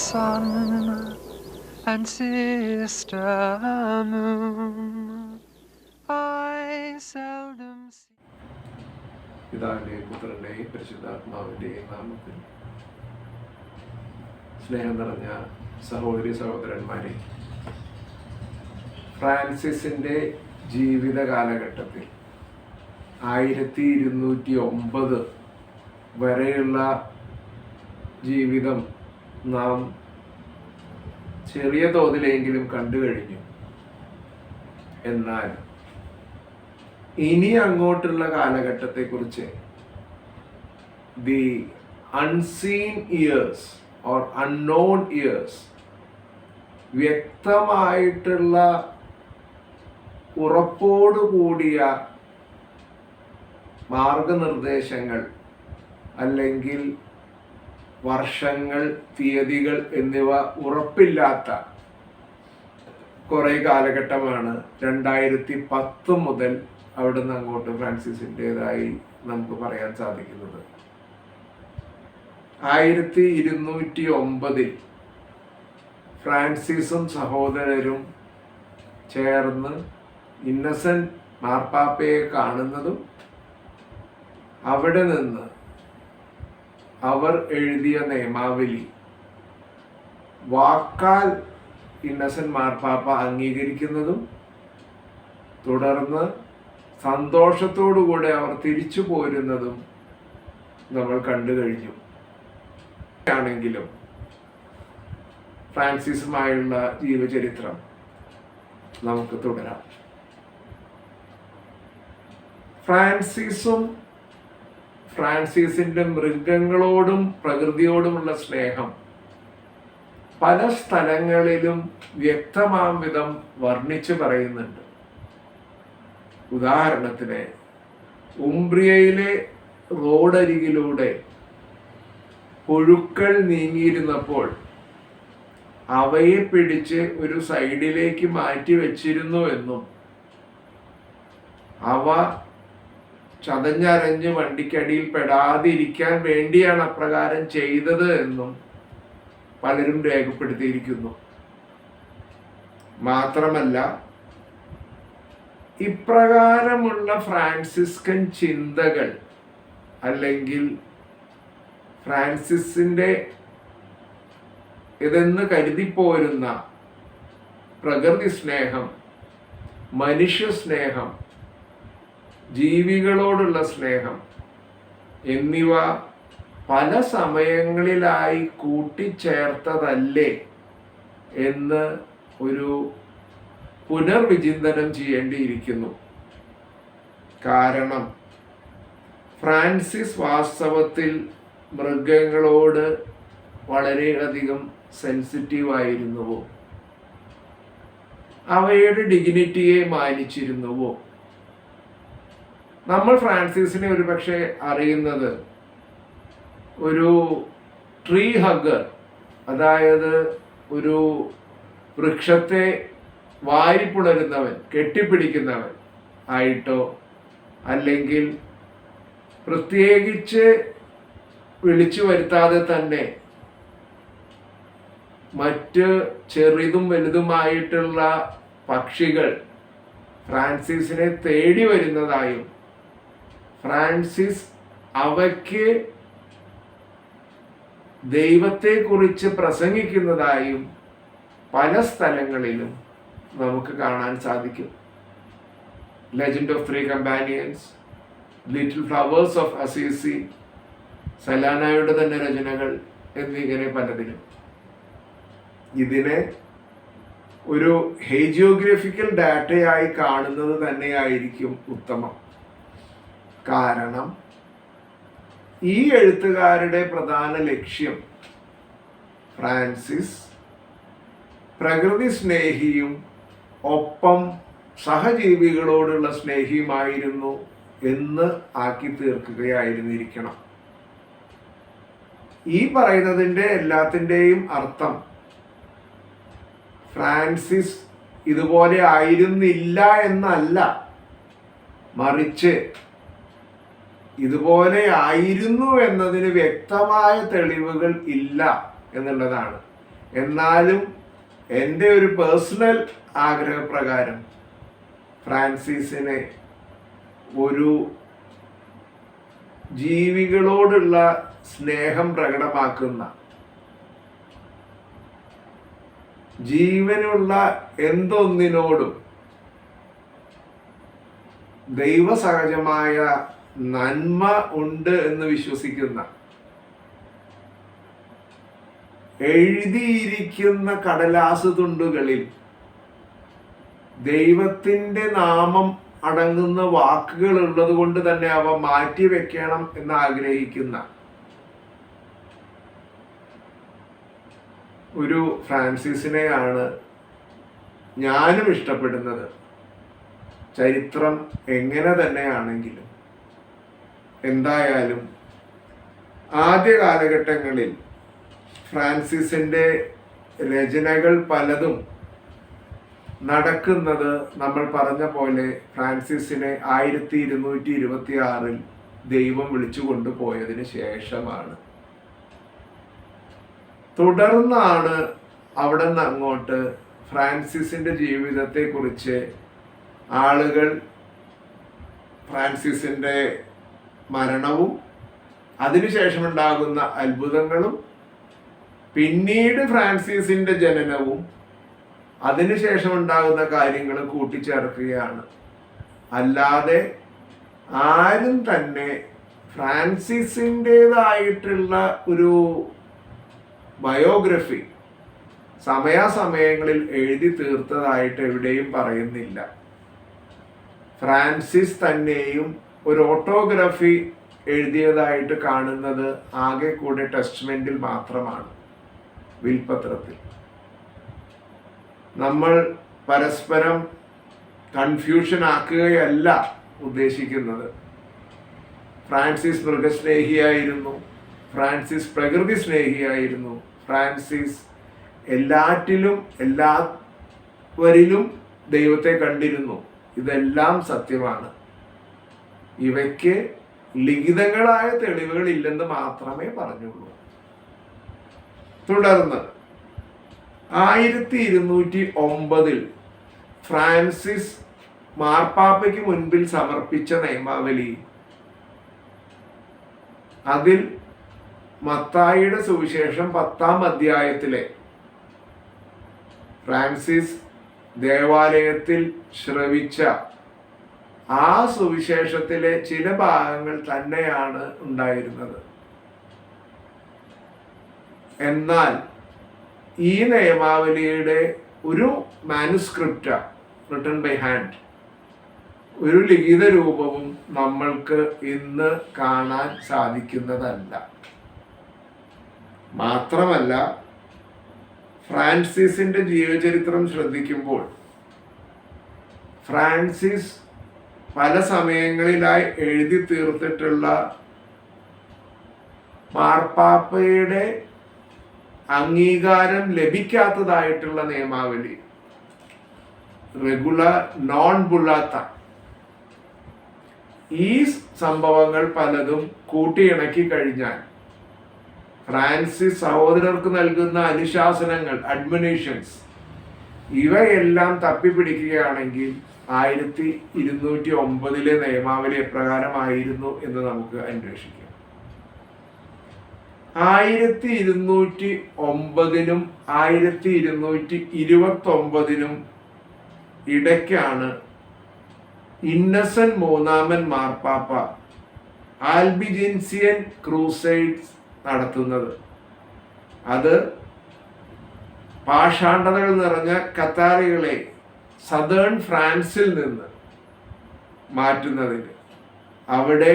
sun and sister moon I seldom see. പിതാവിന്റെയും പുത്രന്റെയും പരിശുദ്ധാത്മാവിന്റെയും നാമത്തിൽ സ്നേഹം നിറഞ്ഞ സഹോദരി സഹോദരന്മാരെ, ഫ്രാൻസിസിന്റെ ജീവിത കാലഘട്ടത്തിൽ 1209 വരെയുള്ള ജീവിതം നാം ചെറിയ തോതിലെങ്കിലും കണ്ടു കഴിഞ്ഞു. എന്നാൽ ഇനി അങ്ങോട്ടുള്ള കാലഘട്ടത്തെക്കുറിച്ച് the unseen years or unknown years വ്യക്തമായിട്ടുള്ള ഉറപ്പോടുകൂടിയ മാർഗനിർദ്ദേശങ്ങൾ അല്ലെങ്കിൽ വർഷങ്ങൾ, തീയതികൾ എന്നിവ ഉറപ്പില്ലാത്ത കുറേ കാലഘട്ടമാണ് 2010 മുതൽ അവിടുന്ന് അങ്ങോട്ട് ഫ്രാൻസിസിൻ്റെതായി നമുക്ക് പറയാൻ സാധിക്കുന്നത്. 1209 ഫ്രാൻസിസും സഹോദരരും ചേർന്ന് ഇന്നസെന്റ് മാർപ്പാപ്പയെ കാണുന്നതും അവിടെ നിന്ന് അവർ എഴുതിയ നിയമാവലി വാക്കാൽ ഇന്നസെന്റ് മാർപ്പാപ്പ അംഗീകരിക്കുന്നതും തുടർന്ന് സന്തോഷത്തോടുകൂടെ അവർ തിരിച്ചു പോരുന്നതും നമ്മൾ കണ്ടു കഴിഞ്ഞു. ആണെങ്കിലും ഫ്രാൻസിസുമായുള്ള ജീവചരിത്രം നമുക്ക് തുടരാം. ഫ്രാൻസിസിന്റെ മൃഗങ്ങളോടും പ്രകൃതിയോടുമുള്ള സ്നേഹം പല സ്ഥലങ്ങളിലും വ്യക്തമാം വിധം വർണ്ണിച്ചു പറയുന്നുണ്ട്. ഉദാഹരണത്തിന് ഉംബ്രിയയിലെ റോഡരികിലൂടെ പുഴുക്കൾ നീങ്ങിയിരുന്നപ്പോൾ അവയെ പിടിച്ച് ഒരു സൈഡിലേക്ക് മാറ്റി വെച്ചിരുന്നു എന്നും അവ ചതഞ്ഞരഞ്ഞ് വണ്ടിക്കടിയിൽ പെടാതിരിക്കാൻ വേണ്ടിയാണ് അപ്രകാരം ചെയ്തത് എന്നും പലരും രേഖപ്പെടുത്തിയിരിക്കുന്നു. മാത്രമല്ല, ഇപ്രകാരമുള്ള ഫ്രാൻസിസ്കൻ ചിന്തകൾ അല്ലെങ്കിൽ ഫ്രാൻസിസിന്റെ ഇതെന്ന് കരുതിപ്പോരുന്ന പ്രകൃതി സ്നേഹം, മനുഷ്യ സ്നേഹം, ജീവികളോടുള്ള സ്നേഹം എന്നിവ പല സമയങ്ങളിലായി കൂട്ടിച്ചേർത്തതല്ലേ എന്ന് ഒരു പുനർവിചിന്തനം ചെയ്യേണ്ടിയിരിക്കുന്നു. കാരണം ഫ്രാൻസിസ് വാസ്തവത്തിൽ മൃഗങ്ങളോട് വളരെയധികം സെൻസിറ്റീവായിരുന്നുവോ, അവയുടെ ഡിഗ്നിറ്റിയെ മാനിച്ചിരുന്നുവോ? നമ്മൾ ഫ്രാൻസിസിനെ ഒരുപക്ഷെ അറിയുന്നത് ഒരു ട്രീ ഹഗ്ഗർ, അതായത് ഒരു വൃക്ഷത്തെ വാരിപ്പുണരുന്നവൻ, കെട്ടിപ്പിടിക്കുന്നവൻ ആയിട്ടോ അല്ലെങ്കിൽ പ്രത്യേകിച്ച് വിളിച്ചു വരുത്താതെ തന്നെ മറ്റ് ചെറുതും വലുതുമായിട്ടുള്ള പക്ഷികൾ ഫ്രാൻസിസിനെ തേടി വരുന്നതായും ഫ്രാൻസിസ് അവയ്ക്ക് ദൈവത്തെക്കുറിച്ച് പ്രസംഗിക്കുന്നതായും പല സ്ഥലങ്ങളിലും നമുക്ക് കാണാൻ സാധിക്കും. Legend of Three Companions, Little Flowers of Assisi, സലാനയുടെ തന്നെ രചനകൾ എന്നിങ്ങനെ പലതിലും. ഇതിനെ ഒരു ഹേജിയോഗ്രഫിക്കൽ ഡാറ്റയായി കാണുന്നത് തന്നെയായിരിക്കും ഉത്തമം. കാരണം ഈ എഴുത്തുകാരുടെ പ്രധാന ലക്ഷ്യം ഫ്രാൻസിസ് പ്രകൃതി സ്നേഹിയും ഒപ്പം സഹജീവികളോടുള്ള സ്നേഹിയുമായിരുന്നു എന്ന് ആക്കി തീർക്കുകയായിരുന്നിരിക്കണം. ഈ പറയുന്നതിൻ്റെ എല്ലാത്തിൻ്റെയും അർത്ഥം ഫ്രാൻസിസ് ഇതുപോലെ ആയിരുന്നില്ല എന്നല്ല, മറിച്ച് ഇതുപോലെ ആയിരുന്നു എന്നതിന് വ്യക്തമായ തെളിവുകൾ ഇല്ല എന്നുള്ളതാണ്. എന്നാലും എൻ്റെ ഒരു പേഴ്സണൽ ആഗ്രഹപ്രകാരം ഫ്രാൻസിസിനെ ഒരു ജീവികളോടുള്ള സ്നേഹം പ്രകടമാക്കുന്ന, ജീവനുള്ള എന്തൊന്നിനോടും ദൈവസഹജമായ നന്മ ഉണ്ട് എന്ന് വിശ്വസിക്കുന്ന, എഴുതിയിരിക്കുന്ന കടലാസ് തുണ്ടുകളിൽ ദൈവത്തിൻ്റെ നാമം അടങ്ങുന്ന വാക്കുകൾ ഉള്ളത് കൊണ്ട് തന്നെ അവ മാറ്റി വെക്കണം എന്ന് ആഗ്രഹിക്കുന്ന ഒരു ഫ്രാൻസിസിനെയാണ് ഞാനും ഇഷ്ടപ്പെടുന്നത്. ചരിത്രം എങ്ങനെ തന്നെയാണെങ്കിലും എന്തായാലും ആദ്യ കാലഘട്ടങ്ങളിൽ ഫ്രാൻസിസിൻ്റെ രചനകൾ പലതും നടക്കുന്നത് നമ്മൾ പറഞ്ഞ പോലെ ഫ്രാൻസിസിനെ 1226 ദൈവം വിളിച്ചു കൊണ്ടുപോയതിന് ശേഷമാണ്. തുടർന്നാണ് അവിടെ നിന്ന് അങ്ങോട്ട് ഫ്രാൻസിസിൻ്റെ ജീവിതത്തെക്കുറിച്ച് ആളുകൾ ഫ്രാൻസിസിൻ്റെ മരണവും അതിനുശേഷമുണ്ടാകുന്ന അത്ഭുതങ്ങളും പിന്നീട് ഫ്രാൻസിസിൻ്റെ ജനനവും അതിനുശേഷം ഉണ്ടാകുന്ന കാര്യങ്ങൾ കൂട്ടിച്ചേർക്കുകയാണ്. അല്ലാതെ ആരും തന്നെ ഫ്രാൻസിസിൻ്റെതായിട്ടുള്ള ഒരു ബയോഗ്രഫി സമയാസമയങ്ങളിൽ എഴുതി തീർത്തതായിട്ട് എവിടെയും പറയുന്നില്ല. ഫ്രാൻസിസ് തന്നെയും ഒരു ഓട്ടോഗ്രാഫി എഴുതിയതായിട്ട് കാണുന്നത് ആകെ കൂടെ ടെസ്റ്റ്മെന്റിൽ മാത്രമാണ്, വിൽപത്രത്തിൽ. നമ്മൾ പരസ്പരം കൺഫ്യൂഷൻ ആക്കുകയല്ല ഉദ്ദേശിക്കുന്നത്. ഫ്രാൻസിസ് മൃഗസ്നേഹിയായിരുന്നു, ഫ്രാൻസിസ് പ്രകൃതി സ്നേഹിയായിരുന്നു, ഫ്രാൻസിസ് എല്ലാറ്റിലും എല്ലാവരിലും ദൈവത്തെ കണ്ടിരുന്നു. ഇതെല്ലാം സത്യമാണ്. ഇവയ്ക്ക് ലിഖിതങ്ങളായ തെളിവുകൾ ഇല്ലെന്ന് മാത്രമേ പറഞ്ഞുള്ളൂ. തുടർന്ന് 1209 ഫ്രാൻസിസ് മാർപ്പാപ്പയ്ക്ക് മുൻപിൽ സമർപ്പിച്ച നിയമാവലി, അതിൽ മത്തായിയുടെ സുവിശേഷം 10-ാം അധ്യായത്തിലെ ഫ്രാൻസിസ് ദേവാലയത്തിൽ ശ്രവിച്ച ആ സുവിശേഷത്തിലെ ചില ഭാഗങ്ങൾ തന്നെയാണ് ഉണ്ടായിരുന്നത്. എന്നാൽ ഈ നിയമാവലിയുടെ ഒരു മാനുസ്ക്രിപ്റ്റ് റിട്ടൺ ബൈ ഹാൻഡ്, ഒരു ലിഖിത രൂപവും നമ്മൾക്ക് ഇന്ന് കാണാൻ സാധിക്കുന്നതല്ല. മാത്രമല്ല, ഫ്രാൻസിസിന്റെ ജീവചരിത്രം ശ്രദ്ധിക്കുമ്പോൾ ഫ്രാൻസിസ് പല സമയങ്ങളിലായി എഴുതി തീർത്തിട്ടുള്ള മാർപ്പാപ്പയുടെ അംഗീകാരം ലഭിക്കാത്തതായിട്ടുള്ള നിയമാവലി, റെഗുലർ നോൺ ബുള്ളാത്ത, ഈ സംഭവങ്ങൾ പലതും കൂട്ടിയിണക്കി കഴിഞ്ഞാൽ ഫ്രാൻസിസ് സഹോദരർക്ക് നൽകുന്ന അനുശാസനങ്ങൾ, അഡ്മിനിഷൻസ്, ഇവയെല്ലാം തപ്പിപ്പിടിക്കുകയാണെങ്കിൽ 1209 നിയമാവലി എപ്രകാരമായിരുന്നു എന്ന് നമുക്ക് അന്വേഷിക്കാം. 1209 1229 ഇടയ്ക്കാണ് ഇന്നസെന്റ് മൂന്നാമൻ മാർപ്പാപ്പ ആൽബിജൻസിയൻ ക്രൂസൈഡ്സ് നടത്തുന്നത്. അത് പാഷാണ്ഡതകൾ നിറഞ്ഞ കത്താറികളെ സദേൺ ഫ്രാൻസിൽ നിന്ന് മാറ്റുന്നതിന് അവിടെ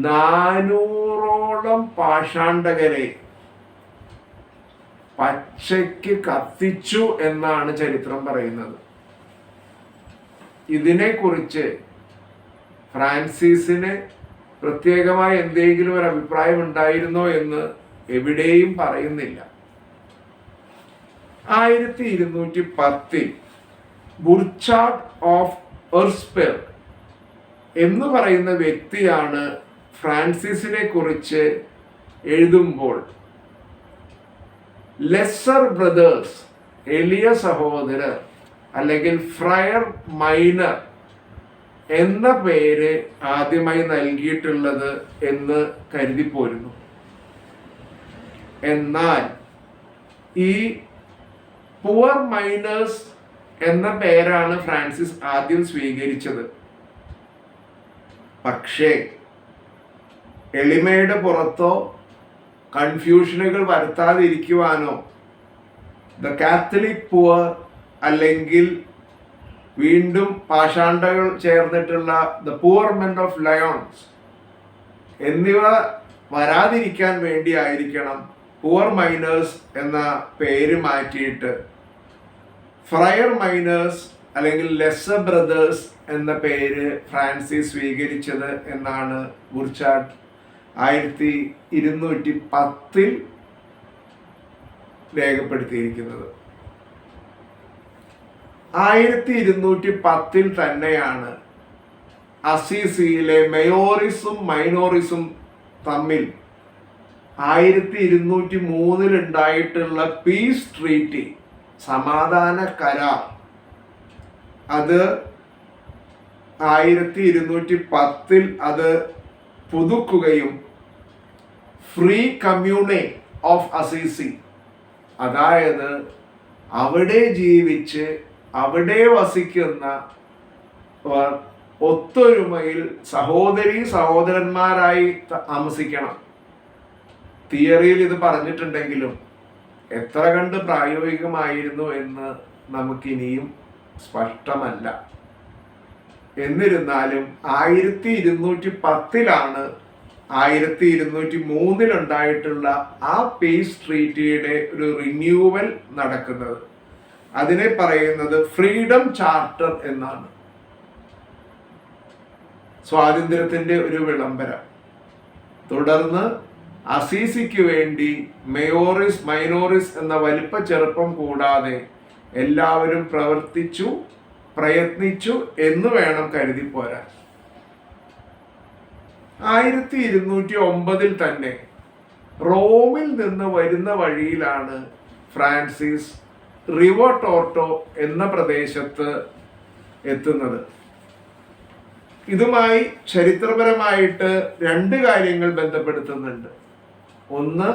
400ഓളം പാഷാണ്ഡകരെ പച്ചയ്ക്ക് കത്തിച്ചു എന്നാണ് ചരിത്രം പറയുന്നത്. ഇതിനെക്കുറിച്ച് ഫ്രാൻസിസിന് പ്രത്യേകമായി എന്തെങ്കിലും ഒരു അഭിപ്രായം ഉണ്ടായിരുന്നോ എന്ന് എവിടെയും പറയുന്നില്ല. 1210 ബുർച്ചാർഡ് ഓഫ് എർസ്പെർ എന്ന് പറയുന്ന വ്യക്തിയാണ് ഫ്രാൻസിസിനെ കുറിച്ച് എഴുതുമ്പോൾ ലെസ്സർ ബ്രദേഴ്സ്, എളിയ സഹോദരർ അല്ലെങ്കിൽ ഫ്രയർ മൈനർ എന്ന പേര് ആദ്യമായി നൽകിയിട്ടുള്ളത് എന്ന് കരുതിപ്പോരുന്നു. എന്നാൽ ഈ പുവർ മൈനേഴ്സ് എന്ന പേരാണ് ഫ്രാൻസിസ് ആദ്യം സ്വീകരിച്ചത്. പക്ഷേ എളിമയുടെ പുറത്തോ കൺഫ്യൂഷനുകൾ വരുത്താതിരിക്കുവാനോ ദ കാത്തലിക് പുവർ അല്ലെങ്കിൽ വീണ്ടും പാഷാണ്ഡകൾ ചേർന്നിട്ടുള്ള the poor men of lions എന്നിവ വരാതിരിക്കാൻ വേണ്ടിയായിരിക്കണം പുവർ മൈനേഴ്സ് എന്ന പേര് മാറ്റിയിട്ട് ഫ്രയർ മൈനേഴ്സ് അല്ലെങ്കിൽ ലെസ്സർ ബ്രദേഴ്സ് എന്ന പേര് ഫ്രാൻസിസ് സ്വീകരിച്ചത് എന്നാണ് ബുർച്ചാർഡ് 1210 രേഖപ്പെടുത്തിയിരിക്കുന്നത്. 1210 തന്നെയാണ് അസീസിയിലെ മേയോറിസും മൈനോറിസും തമ്മിൽ 1203 ഉണ്ടായിട്ടുള്ള പീസ് ട്രീറ്റി, സമാധാന കരാർ, അത് 1210 അത് പുതുക്കുകയും ഫ്രീ കമ്മ്യൂണെ ഓഫ് അസീസി, അതായത് അവിടെ ജീവിച്ച് അവിടെ വസിക്കുന്ന ഒത്തൊരുമയിൽ സഹോദരീ സഹോദരന്മാരായി താമസിക്കണം. തിയറിയിൽ ഇത് പറഞ്ഞിട്ടുണ്ടെങ്കിലും എത്ര കണ്ട് പ്രായോഗികമായിരുന്നു എന്ന് നമുക്കിനിയും സ്പഷ്ടമല്ല. എന്നിരുന്നാലും 1210 1203 ഉണ്ടായിട്ടുള്ള ആ പീസ് ട്രീറ്റിയുടെ ഒരു റിന്യൂവൽ നടക്കുന്നത്. അതിനെ പറയുന്നത് ഫ്രീഡം ചാർട്ടർ എന്നാണ്. സ്വാതന്ത്ര്യത്തിന്റെ ഒരു വിളംബരം. തുടർന്ന് അസീസിക്ക് വേണ്ടി മേയോറിസ് മൈനോറിസ് എന്ന വലിപ്പ ചെറുപ്പം കൂടാതെ എല്ലാവരും പ്രയത്നിച്ചു എന്ന് വേണം കരുതി പോരാൻ. 1209 തന്നെ റോമിൽ നിന്ന് വരുന്ന വഴിയിലാണ് ഫ്രാൻസിസ് റിവോ ടോർട്ടോ എന്ന പ്രദേശത്ത് എത്തുന്നത്. ഇതുമായി ചരിത്രപരമായിട്ട് 2 കാര്യങ്ങൾ ബന്ധപ്പെടുത്തുന്നുണ്ട്. ഒന്ന്,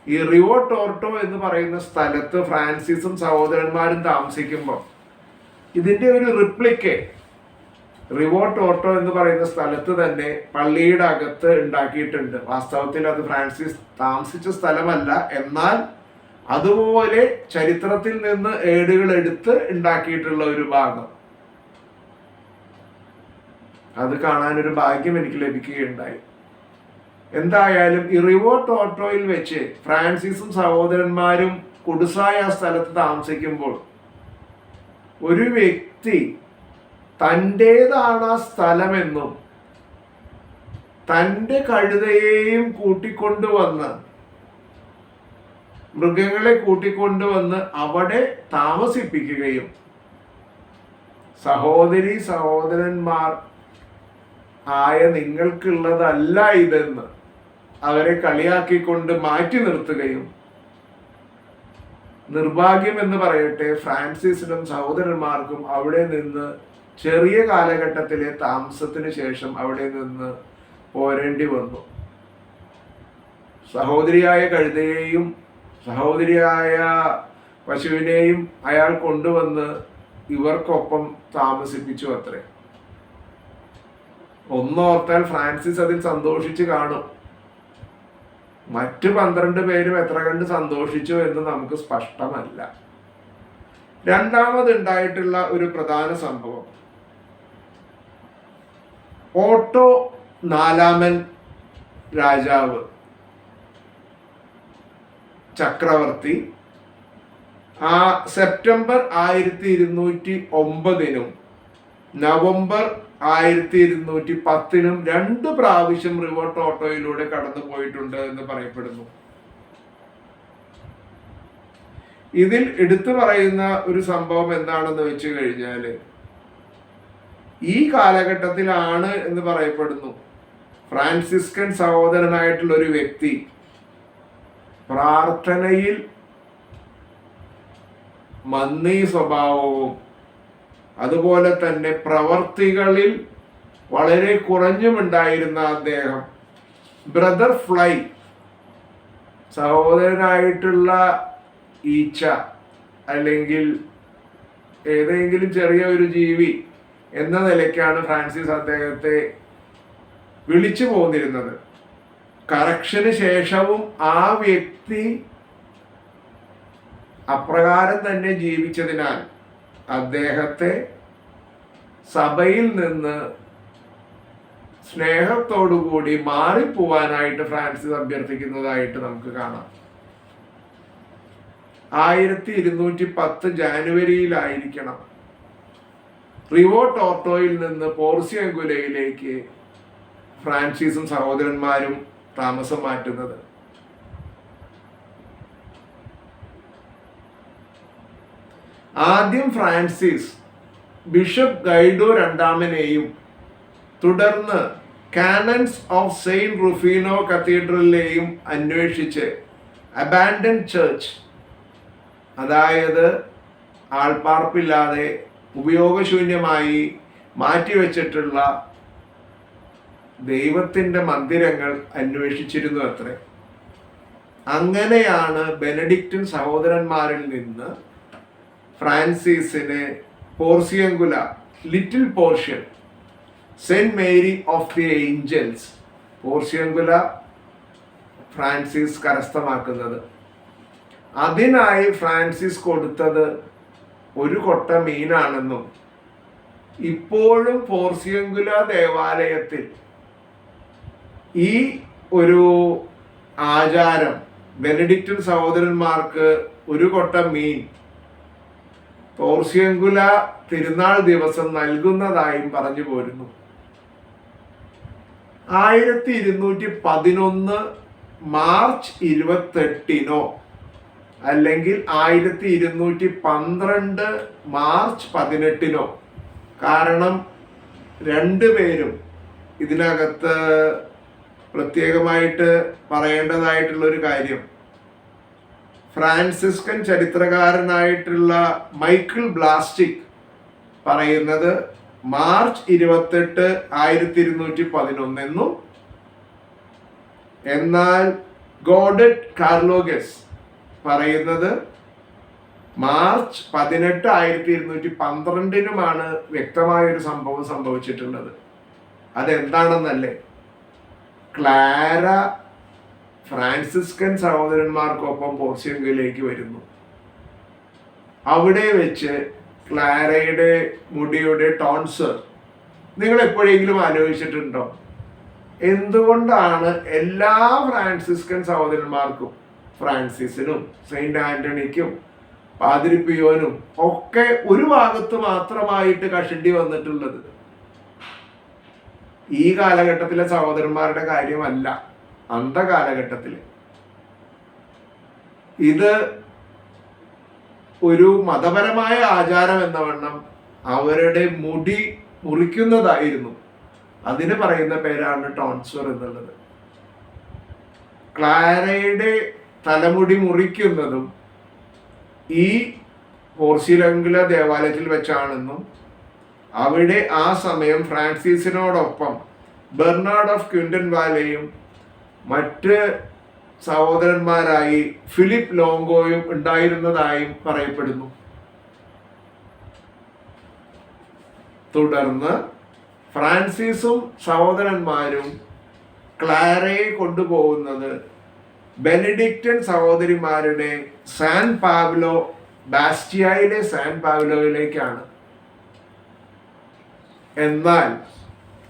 ഈ റിവോ ടോർട്ടോ എന്ന് പറയുന്ന സ്ഥലത്ത് ഫ്രാൻസിസും സഹോദരന്മാരും താമസിക്കുമ്പോൾ ഇതിന്റെ ഒരു റിപ്ലിക്കേറ്റ് റിവോ ടോർട്ടോ എന്ന് പറയുന്ന സ്ഥലത്ത് തന്നെ പള്ളിയുടെ അകത്ത് ഉണ്ടാക്കിയിട്ടുണ്ട്. വാസ്തവത്തിൽ അത് ഫ്രാൻസിസ് താമസിച്ച സ്ഥലമല്ല, എന്നാൽ അതുപോലെ ചരിത്രത്തിൽ നിന്ന് ഏടുകൾ എടുത്ത് ഉണ്ടാക്കിയിട്ടുള്ള ഒരു ഭാഗം. അത് കാണാനൊരു ഭാഗ്യം എനിക്ക് ലഭിക്കുകയുണ്ടായി. എന്തായാലും ഈ റിവോ ടോർട്ടോയിൽ വെച്ച് ഫ്രാൻസിസും സഹോദരന്മാരും കുടുസായ ആ സ്ഥലത്ത് താമസിക്കുമ്പോൾ ഒരു വ്യക്തി തൻ്റേതാണ് ആ സ്ഥലമെന്നും തൻ്റെ കഴുതയെയും കൂട്ടിക്കൊണ്ടുവന്ന് മൃഗങ്ങളെ കൂട്ടിക്കൊണ്ടുവന്ന് അവിടെ താമസിപ്പിക്കുകയും സഹോദരീ സഹോദരന്മാർ ആയ നിങ്ങൾക്കുള്ളതല്ല ഇതെന്ന് അവരെ കളിയാക്കിക്കൊണ്ട് മാറ്റി നിർത്തുകയും, നിർഭാഗ്യം എന്ന് പറയട്ടെ, ഫ്രാൻസിസിനും സഹോദരന്മാർക്കും അവിടെ നിന്ന് ചെറിയ കാലഘട്ടത്തിലെ താമസത്തിന് ശേഷം അവിടെ നിന്ന് പോരേണ്ടി വന്നു. സഹോദരിയായ കഴുതയെയും സഹോദരിയായ പശുവിനെയും അയാൾ കൊണ്ടുവന്ന് ഇവർക്കൊപ്പം താമസിപ്പിച്ചു അത്രേ. ഒന്നോർത്താൽ ഫ്രാൻസിസ് അതിൽ സന്തോഷിച്ച് കാണും. മറ്റു 12 പേരും എത്ര കണ്ട് സന്തോഷിച്ചു എന്ന് നമുക്ക് സ്പഷ്ടമല്ല. രണ്ടാമതുണ്ടായിട്ടുള്ള ഒരു പ്രധാന സംഭവം, ഓട്ടോ 4 രാജാവ് ചക്രവർത്തി സെപ്റ്റംബർ 1209 നവംബർ 1210 2 പ്രാവശ്യം റിവോ ടോർട്ടോയിലൂടെ കടന്നു പോയിട്ടുണ്ട് എന്ന് പറയപ്പെടുന്നു. ഇതിൽ എടുത്തു പറയുന്ന ഒരു സംഭവം എന്താണെന്ന് വെച്ച് കഴിഞ്ഞാല്, ഈ കാലഘട്ടത്തിലാണ് എന്ന് പറയപ്പെടുന്നു ഫ്രാൻസിസ്കൻ സഹോദരനായിട്ടുള്ള ഒരു വ്യക്തി പ്രാർത്ഥനയിൽ മന്ദി സ്വഭാവവും അതുപോലെ തന്നെ പ്രവർത്തികളിൽ വളരെ കുറഞ്ഞുമുണ്ടായിരുന്ന അദ്ദേഹം ബ്രദർ ഫ്ലൈ, സഹോദരനായിട്ടുള്ള ഈച്ച അല്ലെങ്കിൽ ഏതെങ്കിലും ചെറിയ ഒരു ജീവി എന്ന നിലയ്ക്കാണ് ഫ്രാൻസിസ് അദ്ദേഹത്തെ വിളിച്ചു പോന്നിരുന്നത്. കറക്ഷന് ശേഷവും ആ വ്യക്തി അപ്രകാരം തന്നെ ജീവിച്ചതിനാൽ അദ്ദേഹത്തെ സഭയിൽ നിന്ന് സ്നേഹത്തോടുകൂടി മാറിപ്പോവാനായിട്ട് ഫ്രാൻസിസ് അഭ്യർത്ഥിക്കുന്നതായിട്ട് നമുക്ക് കാണാം. 1210 ജാനുവരിയിലായിരിക്കണം റിവോ ടോർട്ടോയിൽ നിന്ന് പോർസിയങ്കുലയിലേക്ക് ഫ്രാൻസിസും സഹോദരന്മാരും താമസം മാറ്റുന്നത്. ആദ്യം ഫ്രാൻസിസ് ബിഷപ്പ് ഗൈഡോ രണ്ടാമനെയും തുടർന്ന് കാനൻസ് ഓഫ് സെയിന്റ് റുഫീനോ കത്തീഡ്രലിലെയും അന്വേഷിച്ച് അബാൻഡൻ ചർച്ച്, അതായത് ആൾപ്പാർപ്പില്ലാതെ ഉപയോഗശൂന്യമായി മാറ്റിവെച്ചിട്ടുള്ള ദൈവത്തിൻ്റെ മന്ദിരങ്ങൾ അന്വേഷിച്ചിരുന്നു അത്രേ. അങ്ങനെയാണ് ബെനഡിക്റ്റിൻ സഹോദരന്മാരിൽ നിന്ന് ഫ്രാൻസിസിനെ Porziuncola, Little Portion, Saint Mary of the Angels, Porziuncola Francis കരസ്ഥമാക്കുന്നത്. അതിനായി ഫ്രാൻസിസ് കൊടുത്തത് ഒരു കൊട്ട മീനാണെന്നും ഇപ്പോഴും പോർസിയങ്കുല ദേവാലയത്തിൽ ഈ ഒരു ആചാരം ബെനഡിക്റ്റിൻ സഹോദരന്മാർക്ക് ഒരു കൊട്ട മീൻ പോർസിയങ്കുല തിരുനാൾ ദിവസം നൽകുന്നതായും പറഞ്ഞു പോരുന്നു. 1211 മാർച്ച് 28 അല്ലെങ്കിൽ 1212 മാർച്ച് 18, കാരണം രണ്ടുപേരും ഇതിനകത്ത് പ്രത്യേകമായിട്ട് പറയേണ്ടതായിട്ടുള്ള ഒരു കാര്യം, ഫ്രാൻസിസ്കൻ ചരിത്രകാരനായിട്ടുള്ള മൈക്കിൾ ബ്ലാസ്റ്റിക് പറയുന്നത് മാർച്ച് 28, 1211 എന്നും, എന്നാൽ ഗോഡറ്റ് കാർലോഗസ് പറയുന്നത് മാർച്ച് 18, 1212 വ്യക്തമായൊരു സംഭവം സംഭവിച്ചിട്ടുള്ളത്. അതെന്താണെന്നല്ലേ? ക്ലാര ഫ്രാൻസിസ്കൻ സഹോദരന്മാർക്കൊപ്പം പോർസിയങ്കുലയിലേക്ക് വരുന്നു. അവിടെ വെച്ച് ക്ലാരയുടെ മുടിയുടെ ടോൺസർ നിങ്ങൾ എപ്പോഴെങ്കിലും ആലോചിച്ചിട്ടുണ്ടോ? എന്തുകൊണ്ടാണ് എല്ലാ ഫ്രാൻസിസ്കൻ സഹോദരന്മാർക്കും, ഫ്രാൻസിസിനും സെയിന്റ് ആന്റണിക്കും പാതിരി പിയോനും ഒക്കെ ഒരു ഭാഗത്ത് മാത്രമായിട്ട് കഷണ്ടി വന്നിട്ടുള്ളത്? ഈ കാലഘട്ടത്തിലെ സഹോദരന്മാരുടെ കാര്യമല്ല, അന്ധകാലഘട്ടത്തില്. ഇത് ഒരു മതപരമായ ആചാരം എന്ന വണ്ണം അവരുടെ മുടി മുറിക്കുന്നതായിരുന്നു. അതിന് പറയുന്ന പേരാണ് ടോൺസർ എന്നുള്ളത്. ക്ലാരയുടെ തലമുടി മുറിക്കുന്നതും ഈ പോർസിയങ്കുല ദേവാലയത്തിൽ വെച്ചാണെന്നും അവിടെ ആ സമയം ഫ്രാൻസിസിനോടൊപ്പം ബെർണാഡ് ഓഫ് ക്വിൻറ്റൻവാലയും മറ്റ് സഹോദരന്മാരായി ഫിലിപ്പ് ലോങ്കോയും ഉണ്ടായിരുന്നതായും പറയപ്പെടുന്നു. തുടർന്ന് ഫ്രാൻസിസും സഹോദരന്മാരും ക്ലാരയെ കൊണ്ടുപോകുന്നത് ബെനഡിക്റ്റൻ സഹോദരിമാരുടെ സാൻ പാബ്ലോ, ബാസ്റ്റിയയിലെ സാൻ പാബ്ലോയിലേക്കാണ്. എന്നാൽ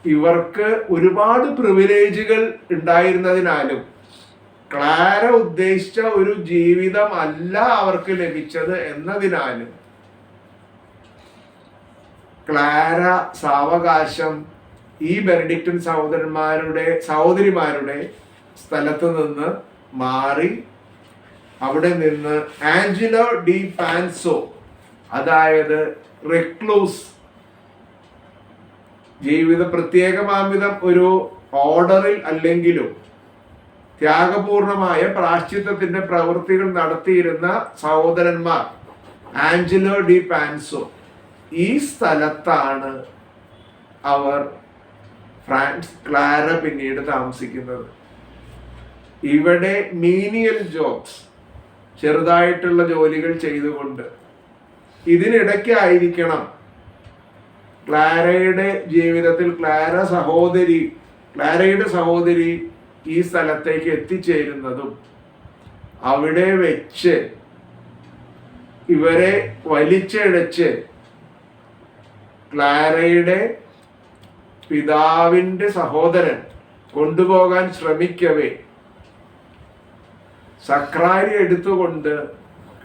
ഇവർക്ക് ഒരുപാട് പ്രിവിലേജുകൾ ഉണ്ടായിരുന്നതിനാലും ക്ലാര ഉദ്ദേശിച്ച ഒരു ജീവിതം അല്ല അവർക്ക് ലഭിച്ചത് എന്നതിനാലും ക്ലാര സാവകാശം ഈ ബെനഡിക്റ്റൻ സഹോദരിമാരുടെ സ്ഥലത്ത് നിന്ന് മാറി അവിടെ നിന്ന് ആഞ്ചലോ ഡി പാൻസോ, അതായത് റെക്ലൂസ്, ജീവിത പ്രത്യേകമാംവിധം ഒരു ഓർഡറിൽ അല്ലെങ്കിലും ത്യാഗപൂർണമായ പ്രാശ്ചിത്തത്തിന്റെ പ്രവൃത്തികൾ നടത്തിയിരുന്ന സഹോദരന്മാർ ആഞ്ചലോ ഡി പാൻസോ, ഈ സ്ഥലത്താണ് അവർ ക്ലാര പിന്നീട് താമസിക്കുന്നത്. ഇവിടെ മീനിയൽ ജോബ്സ്, ചെറുതായിട്ടുള്ള ജോലികൾ ചെയ്തുകൊണ്ട്, ഇതിനിടയ്ക്കായിരിക്കണം ക്ലാരയുടെ ജീവിതത്തിൽ ക്ലാരയുടെ സഹോദരി ഈ സ്ഥലത്തേക്ക് എത്തിച്ചേരുന്നതും അവിടെ വെച്ച് ഇവരെ വലിച്ചഴച്ച് ക്ലാരയുടെ പിതാവിൻ്റെ സഹോദരൻ കൊണ്ടുപോകാൻ ശ്രമിക്കവേ സക്രാരി എടുത്തുകൊണ്ട്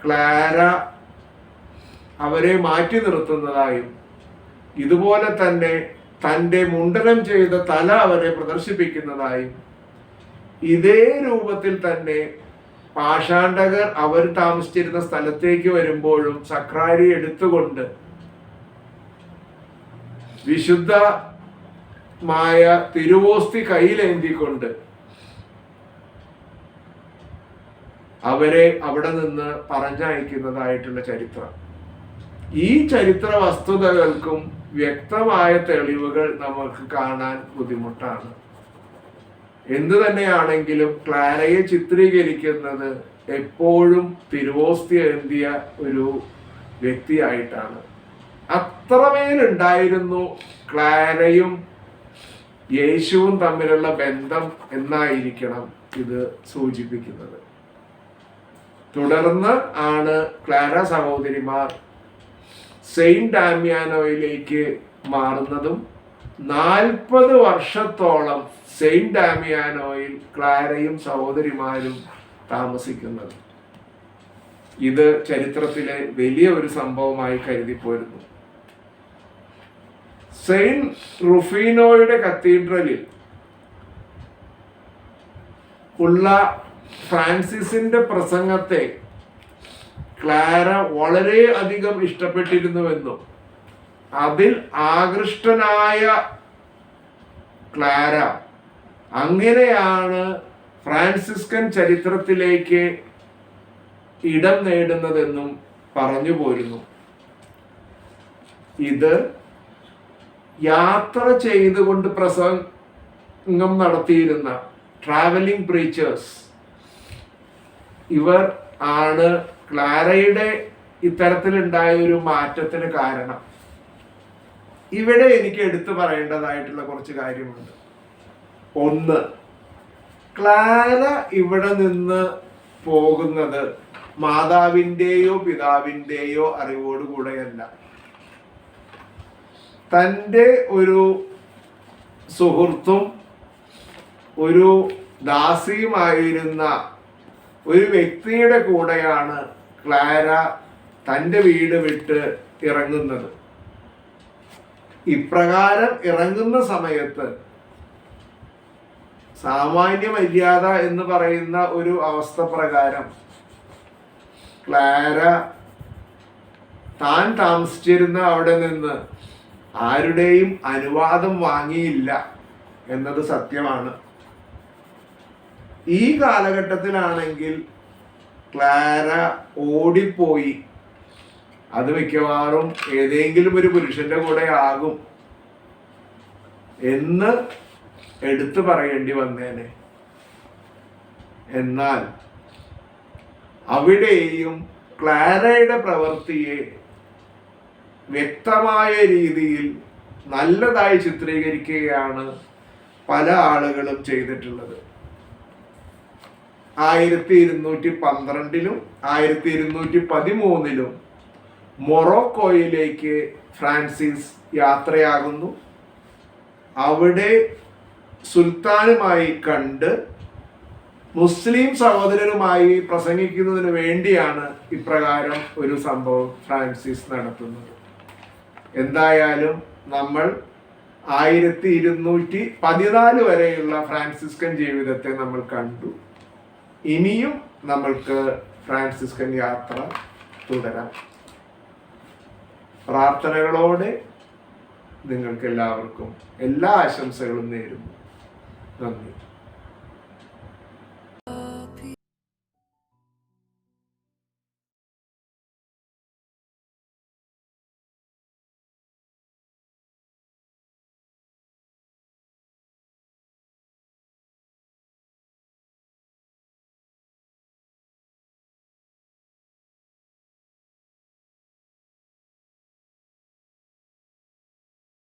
ക്ലാര അവരെ മാറ്റി നിർത്തുന്നതായും, ഇതുപോലെ തന്നെ തൻ്റെ മുണ്ടനം ചെയ്ത തല അവരെ പ്രദർശിപ്പിക്കുന്നതായും, ഇതേ രൂപത്തിൽ തന്നെ പാഷാണ്ഡകർ അവർ താമസിച്ചിരുന്ന സ്ഥലത്തേക്ക് വരുമ്പോഴും സക്രാരി എടുത്തുകൊണ്ട് വിശുദ്ധമായ തിരുവോസ്തി കയ്യിലേന്തിക്കൊണ്ട് അവരെ അവിടെ നിന്ന് പറഞ്ഞയക്കുന്നതായിട്ടുള്ള ചരിത്രം. ഈ ചരിത്ര വസ്തുതകൾക്കും വ്യക്തമായ തെളിവുകൾ നമുക്ക് കാണാൻ ബുദ്ധിമുട്ടാണ്. എന്തു തന്നെയാണെങ്കിലും ക്ലാരയെ ചിത്രീകരിക്കുന്നത് എപ്പോഴും തിരുവോസ്തി ഏന്തിയ ഒരു വ്യക്തിയായിട്ടാണ്. അത്രമേലുണ്ടായിരുന്നു ക്ലാരയും യേശുവും തമ്മിലുള്ള ബന്ധം എന്നായിരിക്കണം ഇത് സൂചിപ്പിക്കുന്നത്. തുടർന്ന് ആണ് ക്ലാര സഹോദരിമാർ സെയിന്റ് ഡാമിയാനോയിലേക്ക് മാറുന്നതും 40 വർഷത്തോളം സെയിന്റ് ഡാമിയാനോയിൽ ക്ലാരയും സഹോദരിമാരും താമസിക്കുന്നത്. ഇത് ചരിത്രത്തിലെ വലിയ ഒരു സംഭവമായി കരുതിപ്പോരുന്നു. സെയിന്റ് റുഫീനോയുടെ കത്തീഡ്രലിൽ ഉള്ള ഫ്രാൻസിസിന്റെ പ്രസംഗത്തെ ക്ലാര വളരെ അധികം ഇഷ്ടപ്പെട്ടിരുന്നുവെന്നും അതിൽ ആകൃഷ്ടനായ ക്ലാര അങ്ങനെയാണ് ഫ്രാൻസിസ്കൻ ചരിത്രത്തിലേക്ക് ഇടം നേടുന്നതെന്നും പറഞ്ഞു പോരുന്നു. ഇത് യാത്ര ചെയ്തുകൊണ്ട് പ്രസംഗം നടത്തിയിരുന്ന ട്രാവലിംഗ് പ്രീച്ചേഴ്സ്, ഇവർ ആണ് ക്ലാരയുടെ ഇത്തരത്തിലുണ്ടായ ഒരു മാറ്റത്തിന് കാരണം. ഇവിടെ എനിക്ക് എടുത്തു പറയേണ്ടതായിട്ടുള്ള കുറച്ച് കാര്യമുണ്ട്. ഒന്ന്, ക്ലാര ഇവിടെ നിന്ന് പോകുന്നത് മാതാവിൻ്റെയോ പിതാവിൻ്റെയോ അറിവോടുകൂടെയല്ല. തൻ്റെ ഒരു സുഹൃത്തും ഒരു ദാസിയുമായിരുന്ന ഒരു വ്യക്തിയുടെ കൂടെയാണ് ക്ലാര തൻ്റെ വീട് വിട്ട് ഇറങ്ങുന്നത്. ഇപ്രകാരം ഇറങ്ങുന്ന സമയത്ത് സാമാന്യ മര്യാദ എന്ന് പറയുന്ന ഒരു അവസ്ഥ പ്രകാരം ക്ലാര താൻ താമസിച്ചിരുന്ന അവിടെ നിന്ന് ആരുടെയും അനുവാദം വാങ്ങിയില്ല എന്നത് സത്യമാണ്. ഈ കാലഘട്ടത്തിലാണെങ്കിൽ ക്ലാര ഓടിപ്പോയി അത് മിക്കവാറും ഏതെങ്കിലും ഒരു പുരുഷന്റെ കൂടെ ആകും എന്ന് എടുത്തു പറയേണ്ടി വന്നേനെ. എന്നാൽ അവിടെയും ക്ലാരയുടെ പ്രവൃത്തിയെ വ്യക്തമായ രീതിയിൽ നല്ലതായി ചിത്രീകരിക്കുകയാണ് പല ആളുകളും ചെയ്തിട്ടുള്ളത്. 1212 1213 മൊറോക്കോയിലേക്ക് ഫ്രാൻസിസ് യാത്രയാകുന്നു. അവിടെ സുൽത്താനുമായി കണ്ട് മുസ്ലിം സഹോദരനുമായി പ്രസംഗിക്കുന്നതിന് വേണ്ടിയാണ് ഇപ്രകാരം ഒരു സംഭവം ഫ്രാൻസിസ് നടത്തുന്നത്. എന്തായാലും നമ്മൾ 1214 വരെയുള്ള ഫ്രാൻസിസ്കൻ ജീവിതത്തെ നമ്മൾ കണ്ടു. ഇനിയും നമ്മൾക്ക് ഫ്രാൻസിസ്കൻ യാത്ര തുടരാം. പ്രാർത്ഥനകളോടെ നിങ്ങൾക്ക് എല്ലാവർക്കും എല്ലാ ആശംസകളും നേരുന്നു. നന്ദി.